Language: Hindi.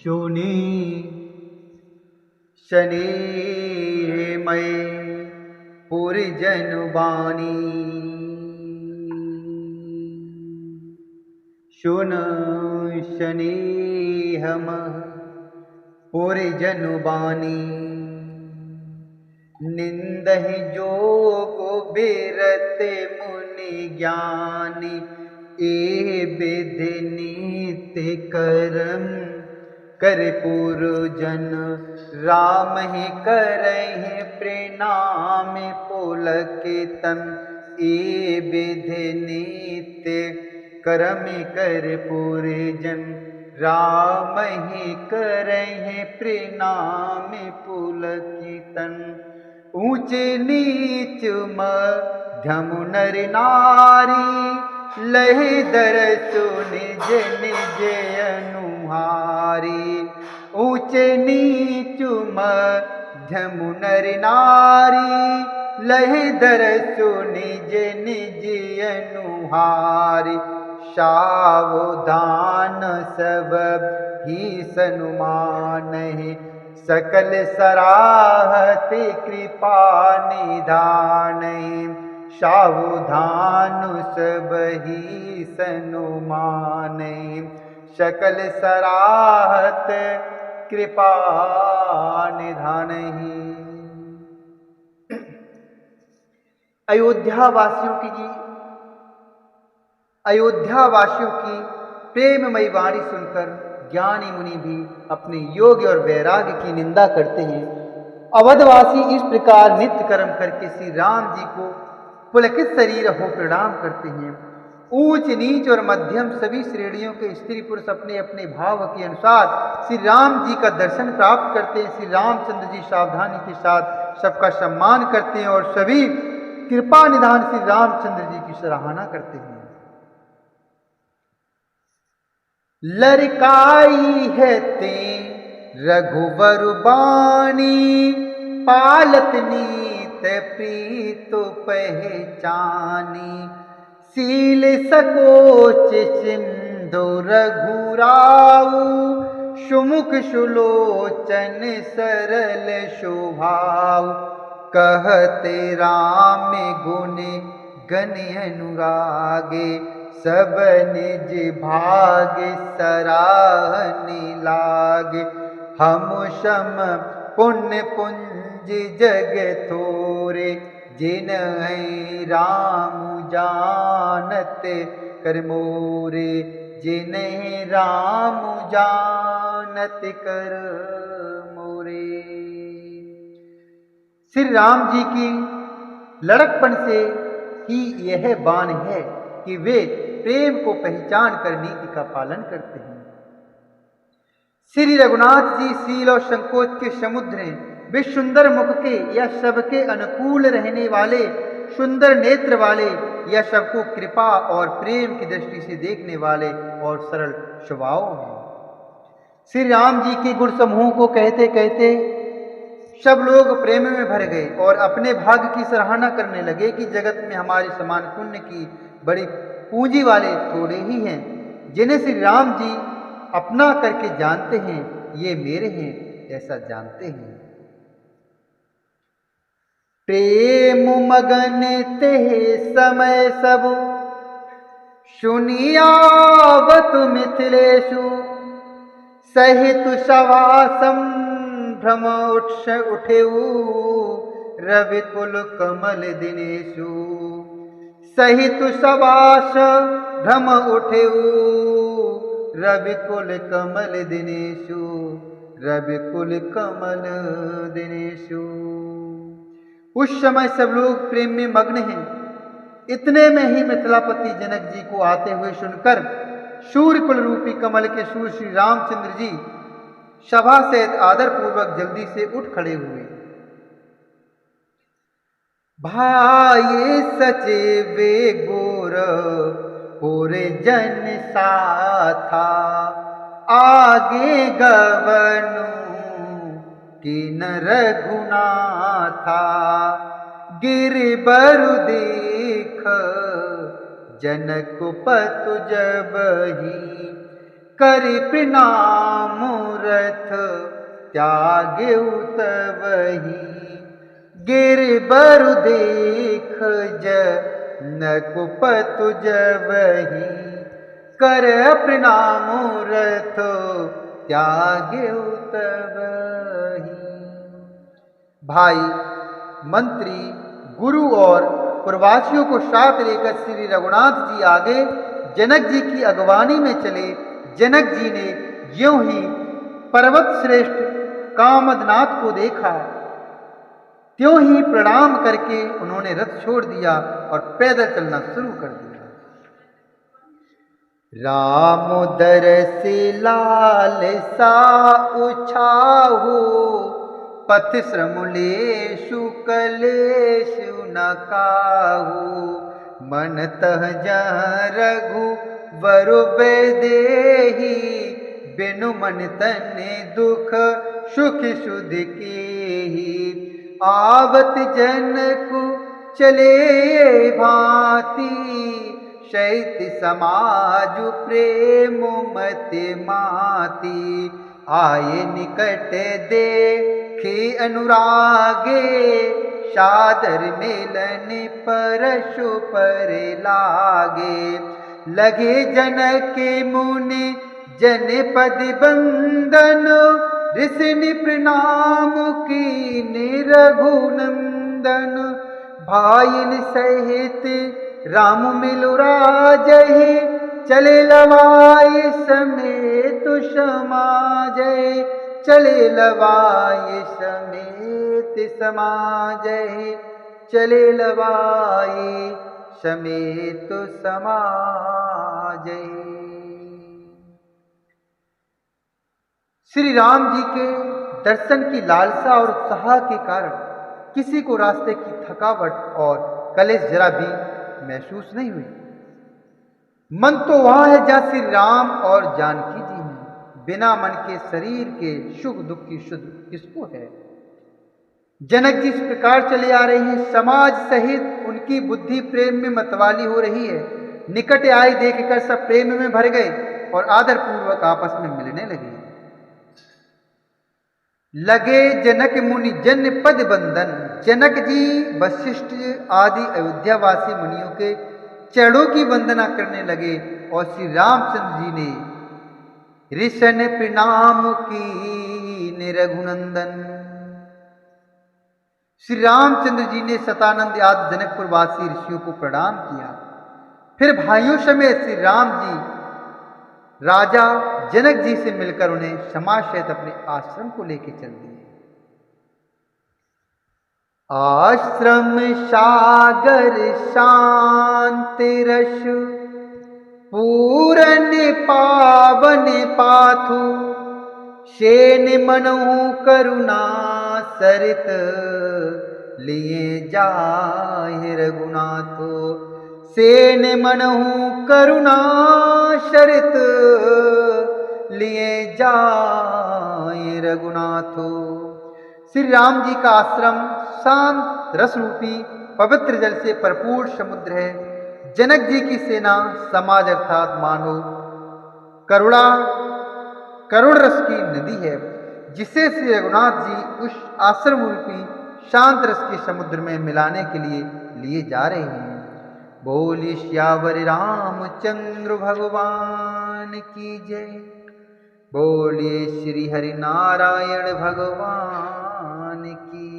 शूनी शनि मय पुरि जनु बानी। सुन शनि हम पुरि जनु बानी। निंदहि जोग बिरते मुनि ज्ञानी। ए विधि नीति करम कर पुरजन। राम ही करहि प्रणाम पुलकितम। ए विधि नीति करम कर पुरजन। राम ही करहि प्रणाम पुलकितन। ऊंच नीच मध्यम नर नारी। लहि दरसु निज निज अनुहारी। ऊंच नीच मध्यम नर नारी। लहि दरसु निज निज अनुहारी। सावधान सब ही सनुमानहि। सकल सराहति कृपा निधानहि। सावधान सब ही सनुमानहि। सकल सराहत कृपा निधानहि। अयोध्या वासियों की प्रेममयी वाणी सुनकर ज्ञानी मुनि भी अपने योग और वैराग्य की निंदा करते हैं। अवधवासी इस प्रकार नित्य कर्म करके श्री राम जी को पुलकित शरीर हो प्रणाम करते हैं। ऊंच नीच और मध्यम सभी श्रेणियों के स्त्री पुरुष अपने अपने भाव के अनुसार श्री राम जी का दर्शन प्राप्त करते हैं। श्री रामचंद्र जी सावधानी के साथ सबका सम्मान करते हैं और सभी कृपा निधान श्री रामचंद्र जी की सराहना करते हैं। लड़काई है ते रघुवर बानी। पालत नीत प्रीत पहचानी। सील सकोच सिंधु रघुराऊ। सुमुख सुलोचन सरल शोभाऊ। कहते राम गुण गण अनुरागे। सब निज भाग सराहनी लागे। हम सम पुण्य पुंज जग थोरे। जिन्हि राम जानत कर मोरे। जिन्हि राम जानत कर मोरे। श्री राम जी की लड़कपन से ही यह बान है कि वे प्रेम को पहचान कर नीति का पालन करते हैं। श्री रघुनाथ जी सील और संकोच के समुद्र हैं। वे सुंदर मुख के या सबके अनुकूल रहने वाले, सुंदर नेत्र वाले या सबको कृपा और प्रेम की दृष्टि से देखने वाले और सरल स्वभाव हैं। श्री राम जी के गुण समूह को कहते कहते सब लोग प्रेम में भर गए और अपने भाग्य की सराहना करने लगे कि जगत में हमारे समान पुण्य की बड़ी पूंजी वाले थोड़े ही हैं। जिन्हें श्री राम जी अपना करके जानते हैं, ये मेरे हैं ऐसा जानते हैं। प्रेम मगन ते समय सब। सुनियावत मिथिलेशु। सहित सभा संभ्रम उठेऊ। रविकुल कमल दिनेशु। सहित सबास भ्रम उठेऊ। रविकुल कमल दिनेशु। रविकुल कमल दिनेशु। उस समय सब लोग प्रेम में मग्न हैं। इतने में ही मिथिलापति जनक जी को आते हुए सुनकर सूर्यकुल रूपी कमल के सूर्य श्री रामचंद्र जी सभा से आदर पूर्वक जल्दी से उठ खड़े हुए। भाई सचेवे गोर पूरे जन साथा। आगे गवनु किन रघुनाथा। गिरिबरु देख जनक पतु जबहि। कर प्रणाम त्यागे तबहि। गिरबर देख जनकपतु जबहि, कर प्रणाम रथ त्यागे तबहि। भाई, मंत्री, गुरु और प्रवासियों को साथ लेकर श्री रघुनाथ जी आगे जनक जी की अगवानी में चले। जनक जी ने ज्यों ही पर्वत श्रेष्ठ कामदनाथ को देखा, त्यों ही प्रणाम करके उन्होंने रथ छोड़ दिया और पैदल चलना शुरू कर दिया। राम दरसि लालसा उछाहु, पथ श्रमुलेषु कलेषु न काहू। मन तह जहाँ रघुवर देहि, बिनु मन तन दुख सुख सुध केहि। आवत जनकु चले भांति, शैत्य समाजु प्रेम मति माति। आये निकट देखे अनुरागे, सादर मिलन परशु पर लागे। लगे जनक मुनि जनपद बंदन, ऋषि प्रणाम कीन रघुनंदन। भाइन सहित राम मिलु राजहि, चले लवाई समेत समाजहि। चले लवाई समेत समाजहि, चले लवाई समेत समाजहि। श्री राम जी के दर्शन की लालसा और उत्साह के कारण किसी को रास्ते की थकावट और कलेश जरा भी महसूस नहीं हुई। मन तो वहां है जहां श्री राम और जानकी जी हैं। बिना मन के शरीर के सुख दुख की सुध किसको है। जनक जी इस प्रकार चले आ रहे हैं, समाज सहित उनकी बुद्धि प्रेम में मतवाली हो रही है। निकट आई देखकर सब प्रेम में भर गए और आदर पूर्वक आपस में मिलने लगे। लगे जनक मुनि जन पद बंदन, जनक जी वशिष्ठ आदि अयोध्यावासी मुनियों के चरणों की वंदना करने लगे और श्री रामचंद्र जी ने ऋषन प्रणाम की रघुनंदन। श्री रामचंद्र जी ने सतानंद आदि जनकपुरवासी ऋषियों को प्रणाम किया। फिर भाइयों समेत श्री राम जी राजा जनक जी से मिलकर उन्हें समाशयत अपने आश्रम को लेकर चल दिए। आश्रम सागर शांति रस, पूरन पावन पाथु। शेन मनहु करुणा सरित, लिए जाहि रघुनाथो। सेन मनहु करुणा सरित, लिए जाहि रघुनाथो। श्री राम जी का आश्रम शांत रस रूपी पवित्र जल से भरपूर समुद्र है। जनक जी की सेना समाज अर्थात मानो करुण रस की नदी है, जिसे श्री रघुनाथ जी उस आश्रम रूपी शांत रस के समुद्र में मिलाने के लिए जा रहे हैं। बोली श्यावर रामचंद्र भगवान की जय। बोलिए श्री हरि नारायण भगवान की